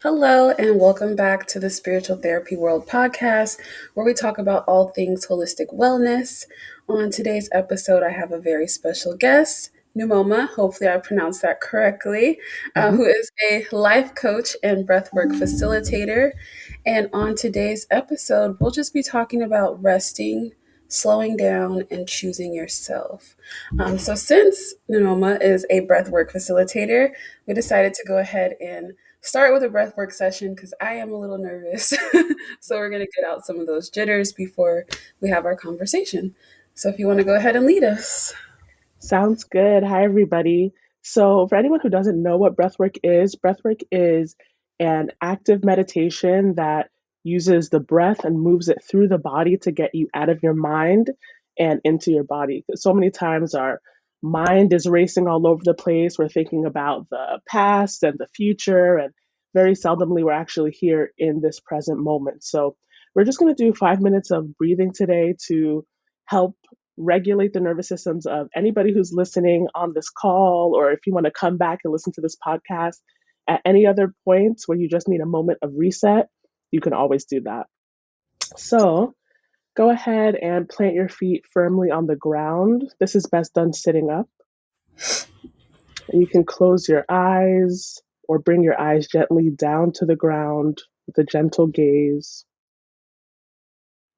Hello, and welcome back to the Spiritual Therapy World podcast, where we talk about all things holistic wellness. On today's episode, I have a very special guest, Nnemoma, hopefully I pronounced that correctly, who is a life coach and breathwork facilitator. And on today's episode, we'll just be talking about resting, slowing down, and choosing yourself. So since Nnemoma is a breathwork facilitator, we decided to go ahead and start with a breathwork session because I am a little nervous. So we're going to get out some of those jitters before we have our conversation. So if you want to go ahead and lead us. Sounds good. Hi, everybody. So, for anyone who doesn't know what breathwork is an active meditation that uses the breath and moves it through the body to get you out of your mind and into your body. 'Cause so many times our mind is racing all over the place. We're thinking about the past and the future, and very seldomly we're actually here in this present moment. So, we're just going to do 5 minutes of breathing today to help regulate the nervous systems of anybody who's listening on this call, or if you want to come back and listen to this podcast at any other points where you just need a moment of reset, you can always do that. So go ahead and plant your feet firmly on the ground. This is best done sitting up. And you can close your eyes or bring your eyes gently down to the ground with a gentle gaze.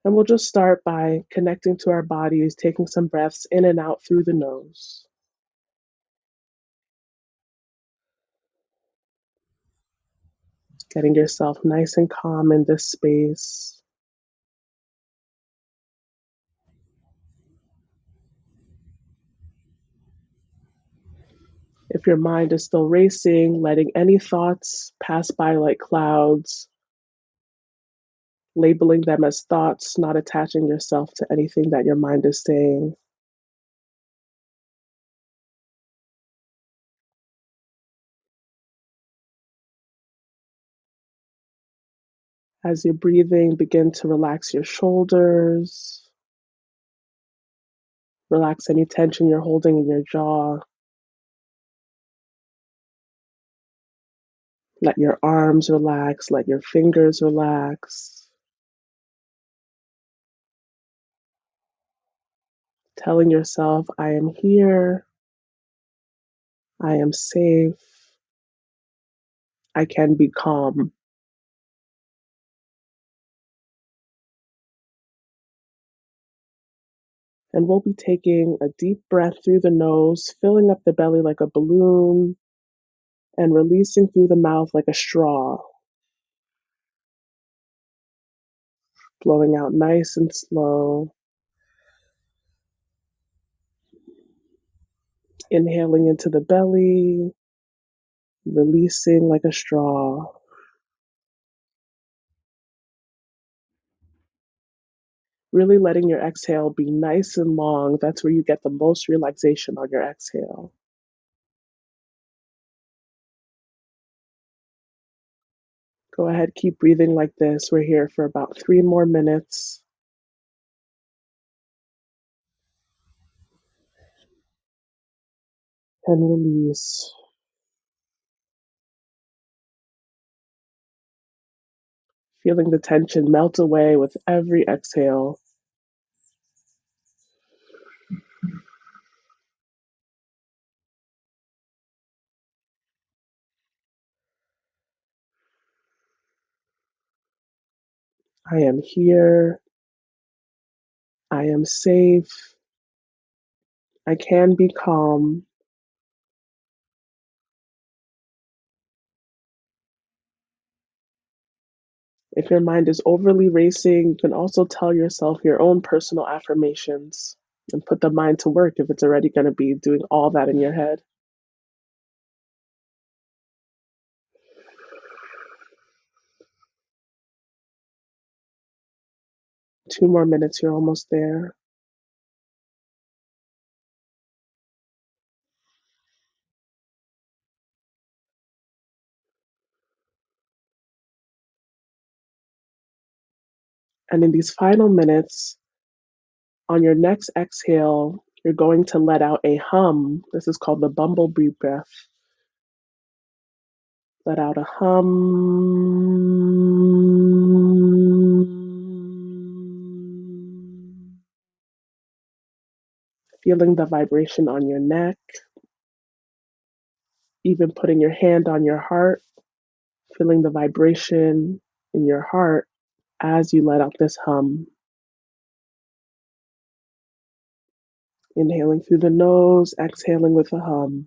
And we'll just start by connecting to our bodies, taking some breaths in and out through the nose. Getting yourself nice and calm in this space. If your mind is still racing, letting any thoughts pass by like clouds, labeling them as thoughts, not attaching yourself to anything that your mind is saying. As you're breathing, begin to relax your shoulders, relax any tension you're holding in your jaw. Let your arms relax, let your fingers relax. Telling yourself, I am here, I am safe, I can be calm. And we'll be taking a deep breath through the nose, filling up the belly like a balloon, and releasing through the mouth like a straw, blowing out nice and slow. Inhaling into the belly, releasing like a straw. Really letting your exhale be nice and long. That's where you get the most relaxation on your exhale. Go ahead, keep breathing like this. We're here for about 3 more minutes. And release. Feeling the tension melt away with every exhale. I am here. I am safe. I can be calm. If your mind is overly racing, you can also tell yourself your own personal affirmations and put the mind to work if it's already going to be doing all that in your head. 2 more minutes, you're almost there. And in these final minutes, on your next exhale, you're going to let out a hum. This is called the bumblebee breath. Let out a hum. Feeling the vibration on your neck, even putting your hand on your heart, feeling the vibration in your heart as you let out this hum. Inhaling through the nose, exhaling with a hum.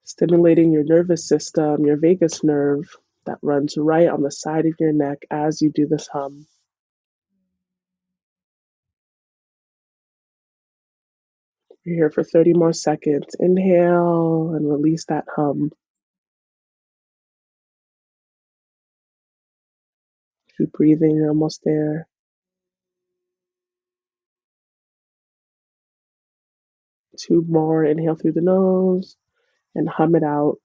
Stimulating your nervous system, your vagus nerve that runs right on the side of your neck as you do this hum. You're here for 30 more seconds. Inhale and release that hum. Keep breathing, you're almost there. 2 more. Inhale through the nose and hum it out.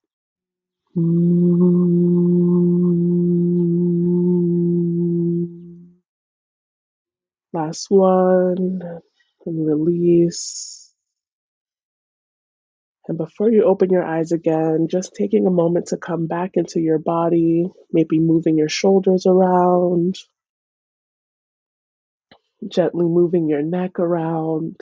Last one. And release. And before you open your eyes again, just taking a moment to come back into your body, maybe moving your shoulders around, gently moving your neck around,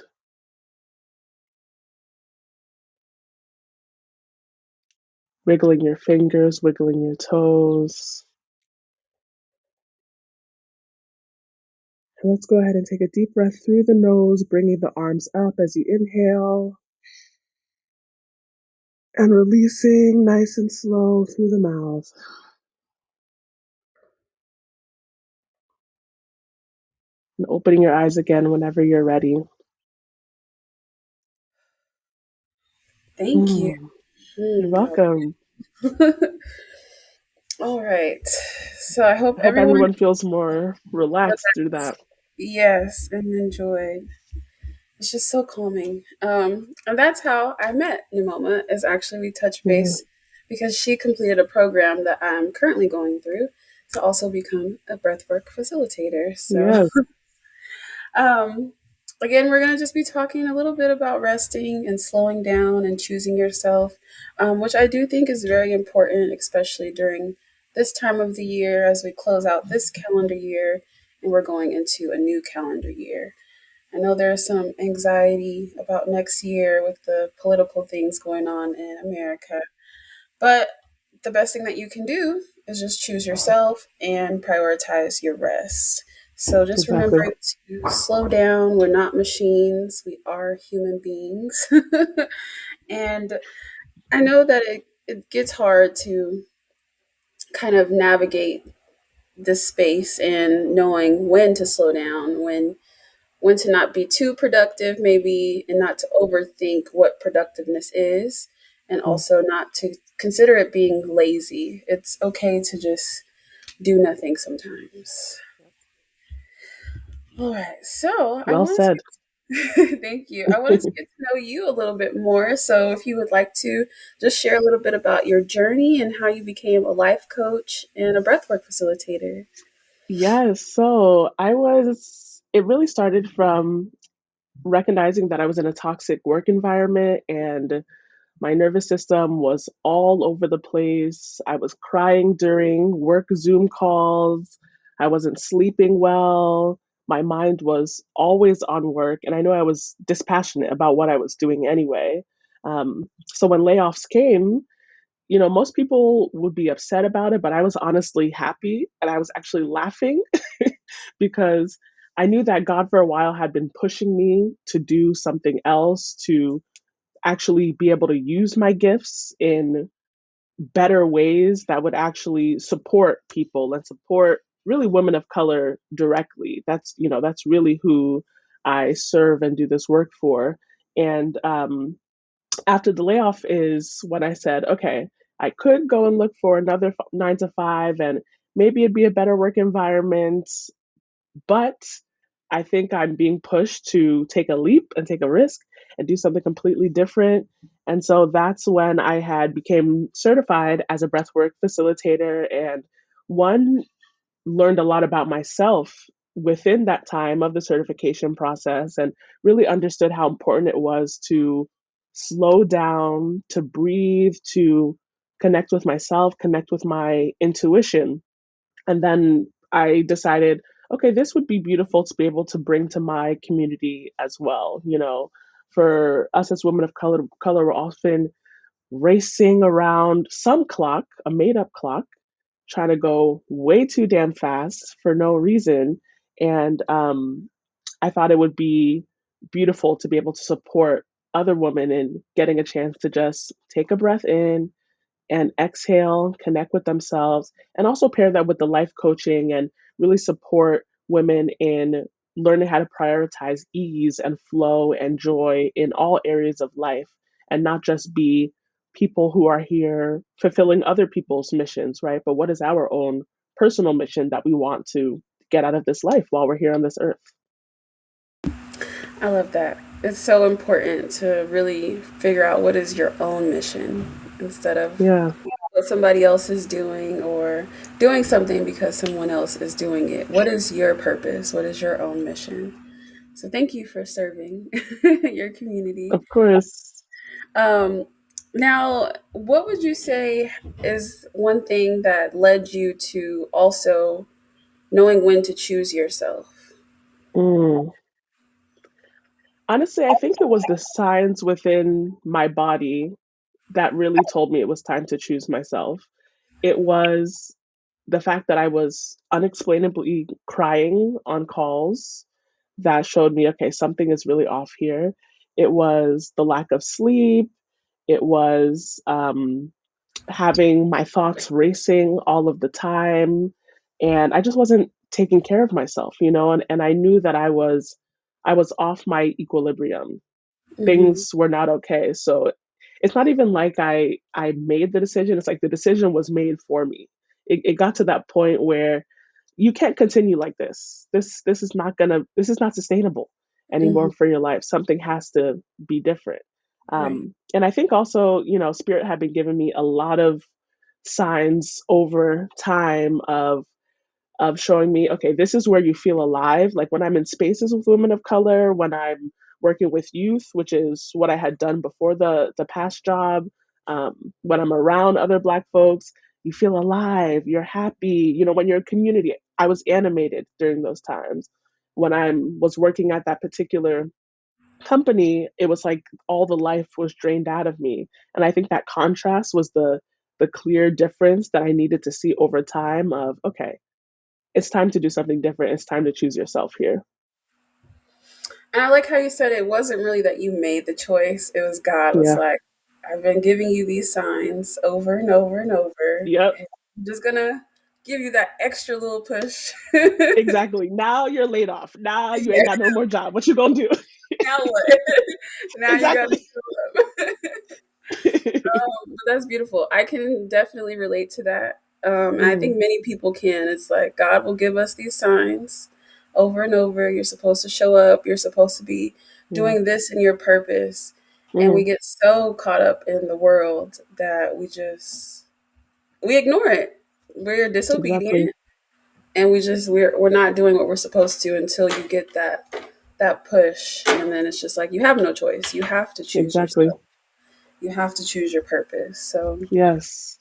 wiggling your fingers, wiggling your toes. And let's go ahead and take a deep breath through the nose, bringing the arms up as you inhale, and releasing nice and slow through the mouth. And opening your eyes again whenever you're ready. Thank you. You're welcome. All right. So I hope I hope everyone everyone feels more relaxed through that. relaxed. Yes, and enjoyed. It's just so calming. And that's how I met Nnemoma, is actually we touched Yeah. base because she completed a program that I'm currently going through to also become a breathwork facilitator. So Yes. Um, again, we're going to just be talking a little bit about resting and slowing down and choosing yourself, which I do think is very important, especially during this time of the year as we close out this calendar year and we're going into a new calendar year. I know there's some anxiety about next year with the political things going on in America, but the best thing that you can do is just choose yourself and prioritize your rest. So just Exactly. remember to slow down. We're not machines, we are human beings. And I know that it gets hard to kind of navigate this space and knowing when to slow down, when to not be too productive, maybe, and not to overthink what productiveness is, and Mm. also not to consider it being lazy. It's okay to just do nothing sometimes. All right, so I Well wanted to said. thank you. I wanted to get to know you a little bit more. So if you would like to just share a little bit about your journey and how you became a life coach and a breathwork facilitator. Yes. So it really started from recognizing that I was in a toxic work environment and my nervous system was all over the place. I was crying during work Zoom calls. I wasn't sleeping well. My mind was always on work. And I know I was dispassionate about what I was doing anyway. So when layoffs came, most people would be upset about it, but I was honestly happy and I was actually laughing because I knew that God for a while had been pushing me to do something else, to actually be able to use my gifts in better ways that would actually support people and support really women of color directly. That's really who I serve and do this work for. And after the layoff is when I said, okay, I could go and look for another 9 to 5 and maybe it'd be a better work environment, but I think I'm being pushed to take a leap and take a risk and do something completely different. And so that's when I had became certified as a breathwork facilitator and one, learned a lot about myself within that time of the certification process and really understood how important it was to slow down, to breathe, to connect with myself, connect with my intuition. And then I decided, okay, this would be beautiful to be able to bring to my community as well. You know, for us as women of color, we're often racing around some clock, a made up clock, trying to go way too damn fast for no reason. And I thought it would be beautiful to be able to support other women in getting a chance to just take a breath in and exhale, connect with themselves, and also pair that with the life coaching and really support women in learning how to prioritize ease and flow and joy in all areas of life and not just be people who are here fulfilling other people's missions, right? But what is our own personal mission that we want to get out of this life while we're here on this earth? I love that. It's so important to really figure out what is your own mission instead of Yeah, what somebody else is doing or doing something because someone else is doing it. What is your purpose? What is your own mission? So thank you for serving your community. of course. Um, Now, what would you say is one thing that led you to also knowing when to choose yourself? Mm. Honestly, I think it was the signs within my body that really told me it was time to choose myself. It was the fact that I was unexplainably crying on calls that showed me, okay, something is really off here. It was the lack of sleep. It was having my thoughts racing all of the time. And I just wasn't taking care of myself, you know, and I knew that I was off my equilibrium. Hmm. Things were not okay. So it's not even like I made the decision. It's like the decision was made for me. It got to that point where you can't continue like this. This is not sustainable Hmm. anymore for your life. Something has to be different. Right. And I think also, you know, Spirit had been giving me a lot of signs over time of showing me, okay, this is where you feel alive. Like when I'm in spaces with women of color, when I'm working with youth, which is what I had done before the past job, when I'm around other Black folks, you feel alive, you're happy. You know, when you're in community, I was animated during those times. When I was working at that particular company, it was like all the life was drained out of me. And I think that contrast was the clear difference that I needed to see over time of, okay, it's time to do something different. It's time to choose yourself here. And I like how you said it wasn't really that you made the choice. It was God was Yeah. like, I've been giving you these signs over and over and over. Yep. And I'm just gonna give you that extra little push. Exactly. Now you're laid off. Now you ain't Yeah, got no more job. What you gonna do? now what? Now you gotta Exactly. show up. But that's beautiful. I can definitely relate to that. And I Mm, think many people can. It's like God will give us these signs over and over. You're supposed to show up. You're supposed to be yeah. doing this in your purpose. And we Mm, get so caught up in the world that we ignore it. We're exactly. disobedient and we're not doing what we're supposed to until you get that push. And then it's just like you have no choice. You have to choose Exactly. yourself. You have to choose your purpose. So Yes.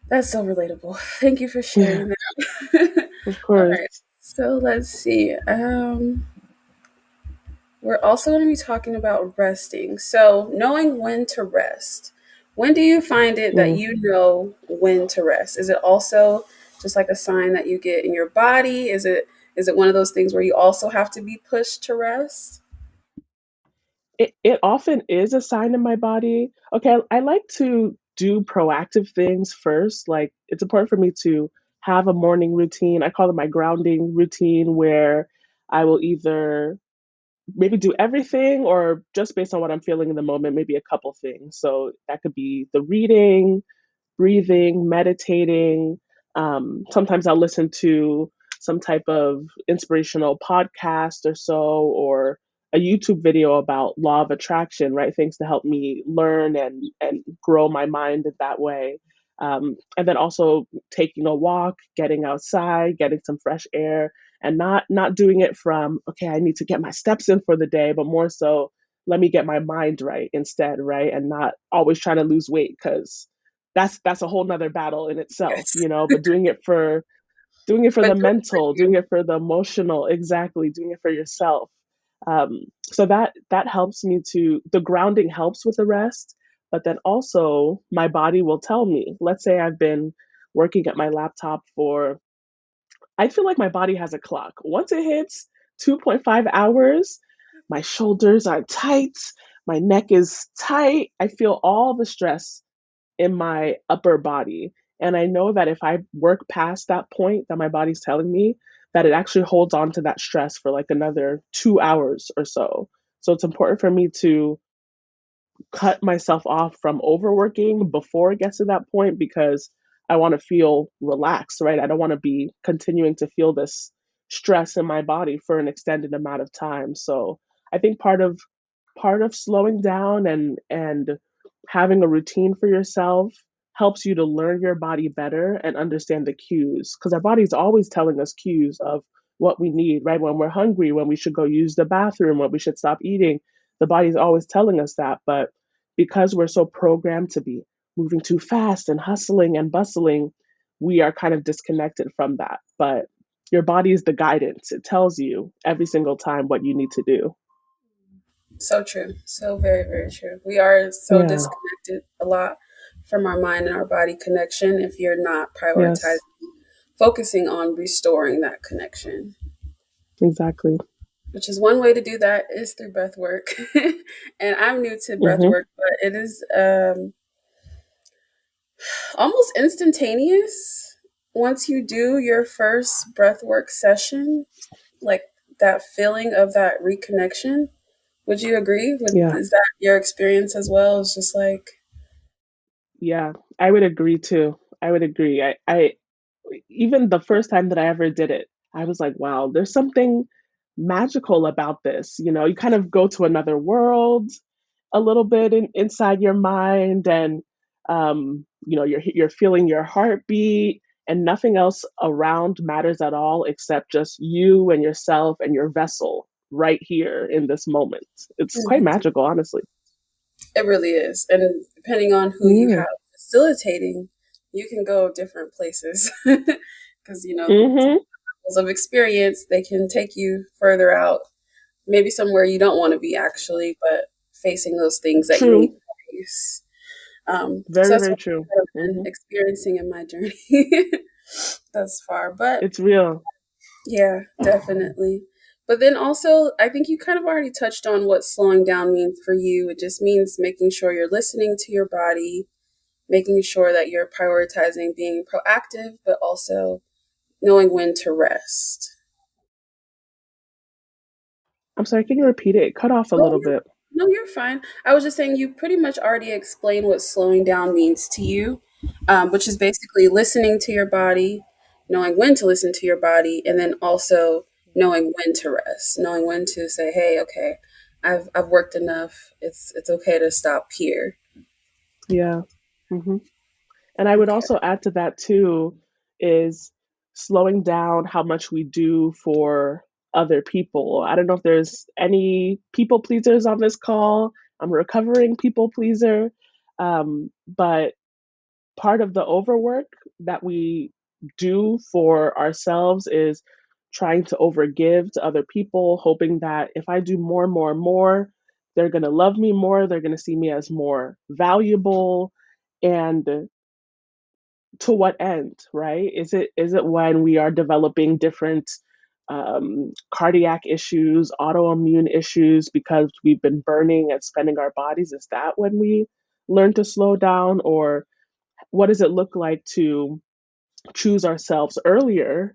that's so relatable. Thank you for Yeah. sharing that. Of All course. right. So let's see. We're also going to be talking about resting. So knowing when to rest. When do you find it that Mm. you know when to rest? Is it also just like a sign that you get in your body? Is it one of those things where you also have to be pushed to rest? It often is a sign in my body. Okay, I like to do proactive things first. Like it's important for me to have a morning routine. I call it my grounding routine where I will either maybe do everything or just based on what I'm feeling in the moment, maybe a couple things. So that could be the reading, breathing, meditating. Sometimes I'll listen to some type of inspirational podcast or so, or a YouTube video about law of attraction, right? Things to help me learn and grow my mind in that way. And then also taking a walk, getting outside, getting some fresh air, and not doing it from, okay, I need to get my steps in for the day, but more so, let me get my mind right instead, right? And not always trying to lose weight, because that's a whole nother battle in itself, Yes. but doing it for But the doing it for mental, doing you. it for the emotional, exactly, doing it for yourself. So that helps me to the grounding helps with the rest, but then also my body will tell me. Let's say I've been working at my laptop for, I feel like my body has a clock. Once it hits 2.5 hours, my shoulders are tight, my neck is tight. I feel all the stress in my upper body. And I know that if I work past that point that my body's telling me, that it actually holds on to that stress for like another 2 hours or so. So it's important for me to cut myself off from overworking before it gets to that point, because I want to feel relaxed, right? I don't want to be continuing to feel this stress in my body for an extended amount of time. So I think part of slowing down and having a routine for yourself helps you to learn your body better and understand the cues, because our body's always telling us cues of what we need, right? When we're hungry, when we should go use the bathroom, when we should stop eating, the body's always telling us that. But because we're so programmed to be moving too fast and hustling and bustling, we are kind of disconnected from that. But your body is the guidance. It tells you every single time what you need to do. So true. So very, very true. We are so Yeah. disconnected a lot from our mind and our body connection if you're not prioritizing, Yes, focusing on restoring that connection. exactly. Which is one way to do that is through breath work. And I'm new to breath Hmm. work, but it is almost instantaneous once you do your first breath work session, like that feeling of that reconnection. Would you agree? Yeah. Is that your experience as well? It's just like, Yeah, I would agree too. I would agree. I even the first time that I ever did it, I was like, wow, there's something magical about this. You kind of go to another world a little bit inside your mind, and you're feeling your heartbeat, and nothing else around matters at all except just you and yourself and your vessel right here in this moment. It's quite mhm, magical, honestly. it really is. And depending on who you Yeah. have facilitating, you can go different places because, Hmm. levels of experience, they can take you further out, maybe somewhere you don't want to be actually, but facing those things that you need True. to face. So Very, that's very what true. I've been Hmm. experiencing in my journey thus far. But It's real. yeah, definitely. But then also, I think you kind of already touched on what slowing down means for you. It just means making sure you're listening to your body, making sure that you're prioritizing being proactive, but also knowing when to rest. I'm sorry, can you repeat it? It cut off a Oh, little bit. no, you're fine. I was just saying you pretty much already explained what slowing down means to you, which is basically listening to your body, knowing when to listen to your body, and then also knowing when to rest, knowing when to say, "Hey, okay, I've worked enough. It's okay to stop here." Yeah. Hmm. And I would Okay. also add to that too, is slowing down how much we do for other people. I don't know if there's any people pleasers on this call. I'm a recovering people pleaser. But part of the overwork that we do for ourselves is trying to overgive to other people, hoping that if I do more and more and more, they're going to love me more, they're going to see me as more valuable. And to what end, right? Is it when we are developing different cardiac issues, autoimmune issues, because we've been burning and spending our bodies? Is that when we learn to slow down? Or what does it look like to choose ourselves earlier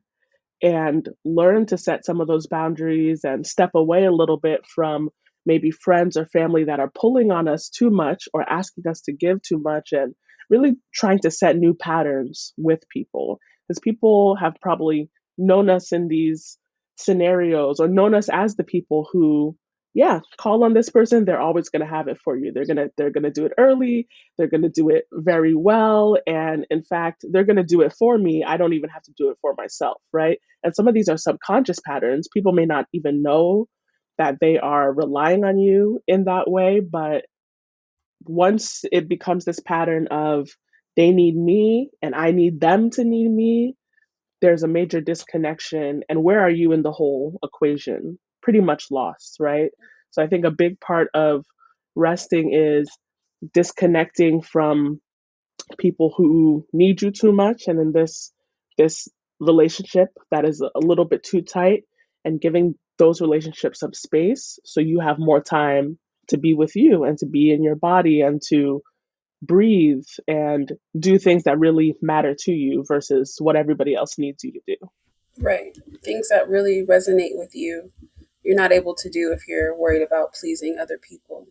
and learn to set some of those boundaries and step away a little bit from maybe friends or family that are pulling on us too much or asking us to give too much, and really trying to set new patterns with people, because people have probably known us in these scenarios or known us as the people who yeah, call on this person, they're always going to have it for you. They're going to do it early, they're going to do it very well, and in fact, they're going to do it for me. I don't even have to do it for myself, right? And some of these are subconscious patterns. People may not even know that they are relying on you in that way, but once it becomes this pattern of they need me and I need them to need me, there's a major disconnection. And where are you in the whole equation? Pretty much lost, right? So I think a big part of resting is disconnecting from people who need you too much, and in this relationship that is a little bit too tight, and giving those relationships some space so you have more time to be with you and to be in your body and to breathe and do things that really matter to you versus what everybody else needs you to do. Right. Things that really resonate with you, you're not able to do if you're worried about pleasing other people.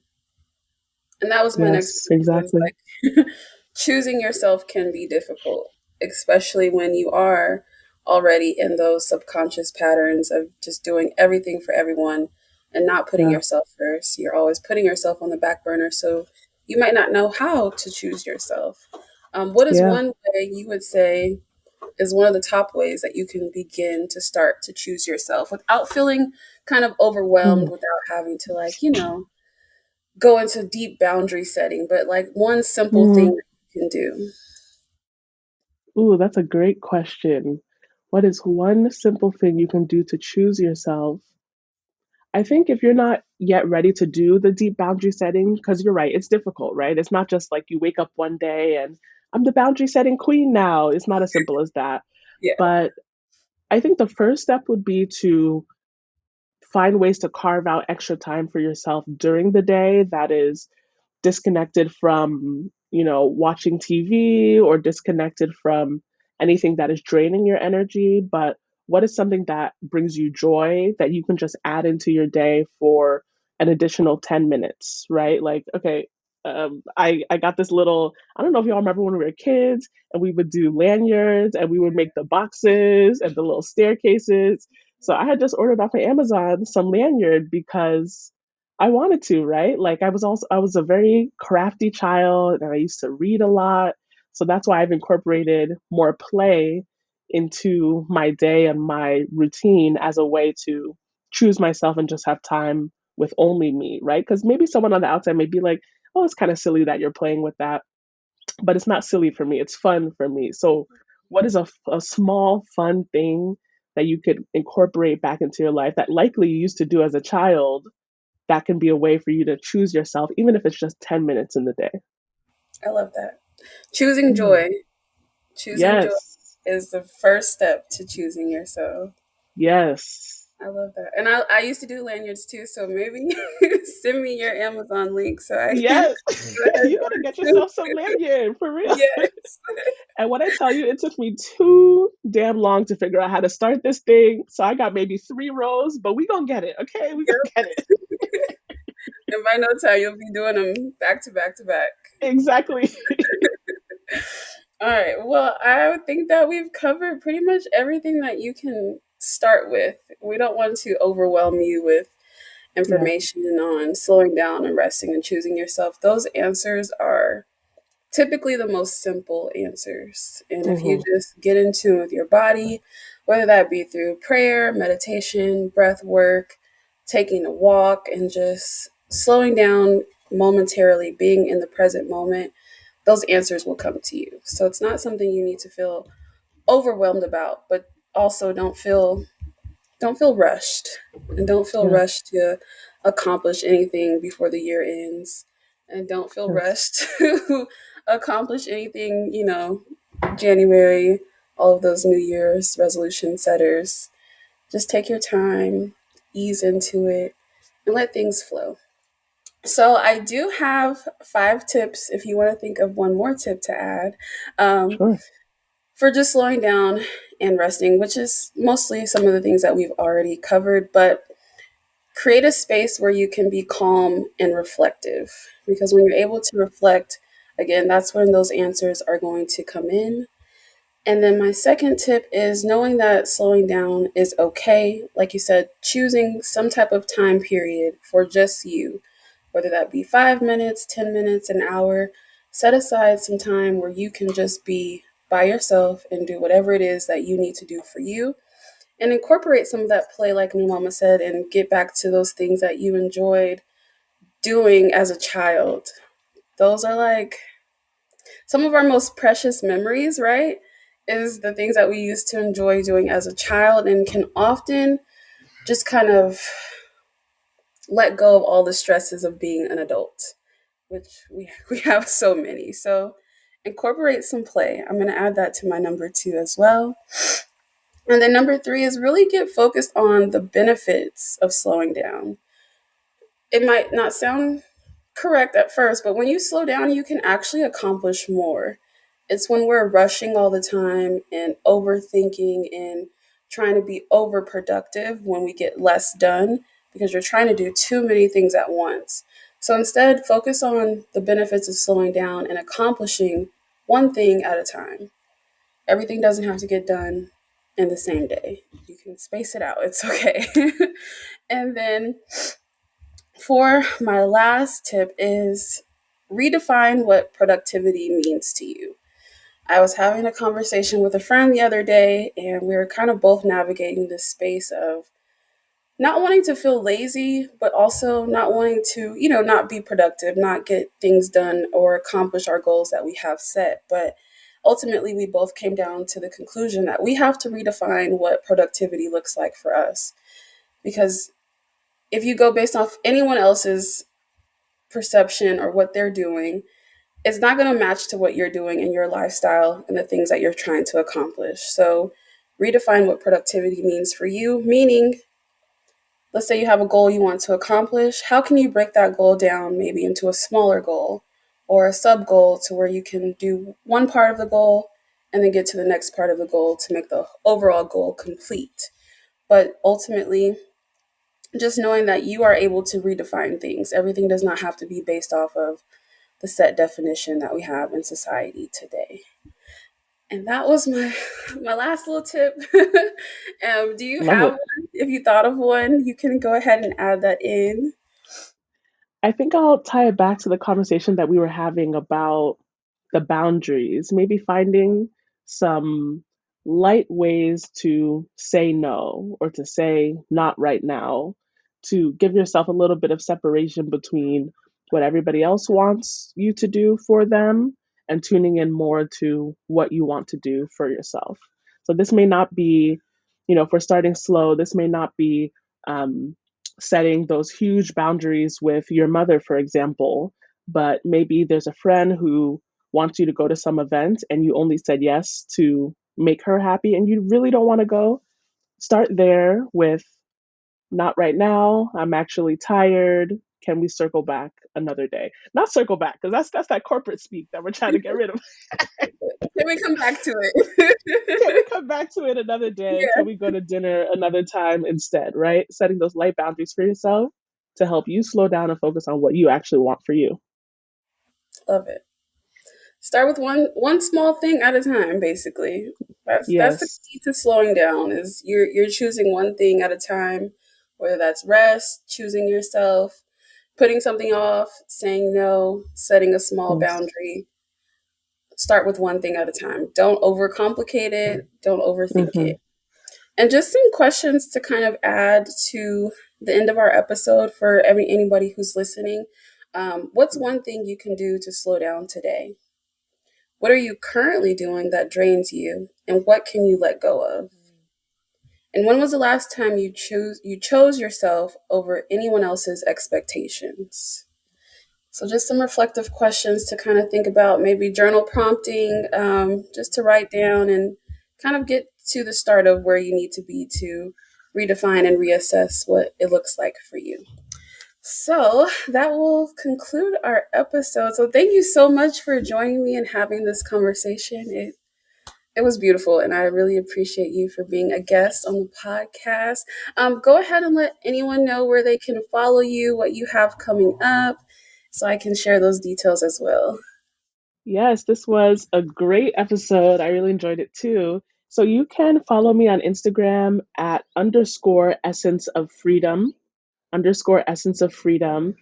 And that was my next Yes, point was exactly. like choosing yourself can be difficult, especially when you are already in those subconscious patterns of just doing everything for everyone and not putting Yeah. yourself first. You're always putting yourself on the back burner. So you might not know how to choose yourself. What is Yeah. one way you would say is one of the top ways that you can begin to start to choose yourself without feeling kind of overwhelmed, Mm-hmm. without having to, like, go into deep boundary setting, but like one simple thing that you can do? Ooh, that's a great question. What is one simple thing you can do to choose yourself? I think if you're not yet ready to do the deep boundary setting, because you're right, it's difficult, right? It's not just like you wake up one day and I'm the boundary setting queen now. It's not as simple as that. Yeah. But I think the first step would be to find ways to carve out extra time for yourself during the day that is disconnected from, watching TV or disconnected from anything that is draining your energy, but what is something that brings you joy that you can just add into your day for an additional 10 minutes, right? Like, okay, I got this little, I don't know if y'all remember when we were kids and we would do lanyards and we would make the boxes and the little staircases. So I had just ordered off of Amazon some lanyard because I wanted to, right? Like I was a very crafty child and I used to read a lot. So that's why I've incorporated more play into my day and my routine as a way to choose myself and just have time with only me, right? Because maybe someone on the outside may be like, oh, it's kind of silly that you're playing with that. But it's not silly for me. It's fun for me. So, what is a small, fun thing that you could incorporate back into your life that likely you used to do as a child that can be a way for you to choose yourself, even if it's just 10 minutes in the day. I love that. Choosing Mm. joy. Choosing joy Yes. is the first step to choosing yourself. Yes. I love that. And I used to do lanyards too, so maybe send me your Amazon link so I can Yes. go ahead and You gotta order get too. yourself some lanyard for real. Yes. And when I tell you, it took me too damn long to figure out how to start this thing. So I got maybe 3 rows, but we gonna get it. Okay, we gonna Yep. get it. And by no time you'll be doing them back to back to back. Exactly. All right. Well, I would think that we've covered pretty much everything that you can start with. We don't want to overwhelm you with Yeah. information on slowing down and resting and choosing yourself. Those answers are typically the most simple answers. And if you Hmm. just get in tune with your body, whether that be through prayer, meditation, breath work, taking a walk, and just slowing down momentarily, being in the present moment, those answers will come to you. So it's not something you need to feel overwhelmed about, but also don't feel rushed, and don't feel Yeah. rushed to accomplish anything before the year ends, and don't feel Yes. rushed to accomplish anything, January, all of those New Year's resolution setters. Just take your time, ease into it, and let things flow. So I do have 5 tips if you want to think of one more tip to add, um, Sure. for just slowing down and resting, which is mostly some of the things that we've already covered. But create a space where you can be calm and reflective, because when you're able to reflect, again, that's when those answers are going to come in. And then my second tip is knowing that slowing down is okay. Like you said, choosing some type of time period for just you, whether that be 5 minutes, 10 minutes, an hour. Set aside some time where you can just be by yourself and do whatever it is that you need to do for you, and incorporate some of that play, like Nnemoma said, and get back to those things that you enjoyed doing as a child. Those are like some of our most precious memories, right? Is the things that we used to enjoy doing as a child and can often just kind of let go of all the stresses of being an adult, which we have so many. So incorporate some play. I'm going to add that to my number two as well. And then number three is really get focused on the benefits of slowing down. It might not sound correct at first, but when you slow down, you can actually accomplish more. It's when we're rushing all the time and overthinking and trying to be overproductive when we get less done because you're trying to do too many things at once. So instead, focus on the benefits of slowing down and accomplishing one thing at a time. Everything doesn't have to get done in the same day. You can space it out. It's okay. And then for my last tip is redefine what productivity means to you. I was having a conversation with a friend the other day, and we were kind of both navigating this space of not wanting to feel lazy, but also not wanting to, not be productive, not get things done or accomplish our goals that we have set. But ultimately, we both came down to the conclusion that we have to redefine what productivity looks like for us. Because if you go based off anyone else's perception or what they're doing, it's not going to match to what you're doing in your lifestyle and the things that you're trying to accomplish. So redefine what productivity means for you, meaning, let's say you have a goal you want to accomplish. How can you break that goal down maybe into a smaller goal or a sub goal to where you can do one part of the goal and then get to the next part of the goal to make the overall goal complete? But ultimately, just knowing that you are able to redefine things. Everything does not have to be based off of the set definition that we have in society today. And that was my last little tip. Do you Love have it. one? If you thought of one, you can go ahead and add that in. I think I'll tie it back to the conversation that we were having about the boundaries, maybe finding some light ways to say no or to say not right now, to give yourself a little bit of separation between what everybody else wants you to do for them and tuning in more to what you want to do for yourself. So this may not be, if we're starting slow, this may not be um, setting those huge boundaries with your mother, for example, but maybe there's a friend who wants you to go to some event and you only said yes to make her happy and you really don't want to go. Start there with not right now. I'm actually tired. Can we circle back another day? Not circle back because that's that corporate speak that we're trying to get rid of. Can we come back to it? Can we come back to it another day? Can Yeah, we go to dinner another time instead, right? Setting those light boundaries for yourself to help you slow down and focus on what you actually want for you. love it. Start with one small thing at a time, basically. That's the Yes. key to slowing down is you're choosing one thing at a time, whether that's rest, choosing yourself, putting something off, saying no, setting a small Yes. boundary. Start with one thing at a time. Don't overcomplicate it, don't overthink Mm-hmm. it. And just some questions to kind of add to the end of our episode for anybody who's listening. What's one thing you can do to slow down today? What are you currently doing that drains you, and what can you let go of? And when was the last time you chose yourself over anyone else's expectations? So just some reflective questions to kind of think about, maybe journal prompting, just to write down and kind of get to the start of where you need to be to redefine and reassess what it looks like for you. So that will conclude our episode. So thank you so much for joining me and having this conversation. It was beautiful, and I really appreciate you for being a guest on the podcast. Go ahead and let anyone know where they can follow you, what you have coming up, so I can share those details as well. Yes, this was a great episode. I really enjoyed it too. So you can follow me on Instagram at underscore essence of freedom. Underscore essence of freedom.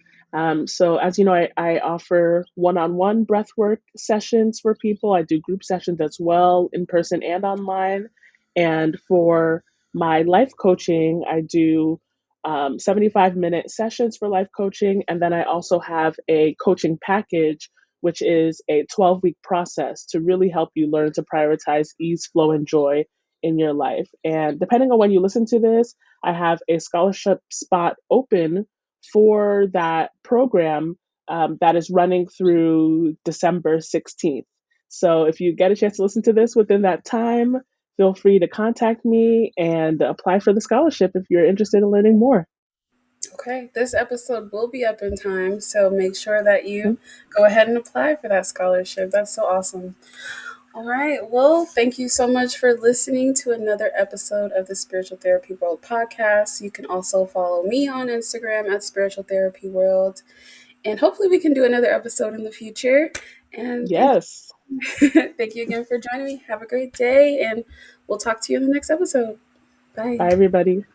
So as you know, I offer one-on-one breathwork sessions for people. I do group sessions as well, in person and online. And for my life coaching, I do 75-minute sessions for life coaching. And then I also have a coaching package, which is a 12-week process to really help you learn to prioritize ease, flow, and joy in your life. And depending on when you listen to this, I have a scholarship spot open for that program that is running through December 16th. So if you get a chance to listen to this within that time, feel free to contact me and apply for the scholarship if you're interested in learning more. Okay, this episode will be up in time, so make sure that you go ahead and apply for that scholarship. That's so awesome. All right. Well, thank you so much for listening to another episode of the Spiritual Therapy World podcast. You can also follow me on Instagram at Spiritual Therapy World. And hopefully we can do another episode in the future. And thank Yes. you. Thank you again for joining me. Have a great day, and we'll talk to you in the next episode. Bye. Bye, everybody.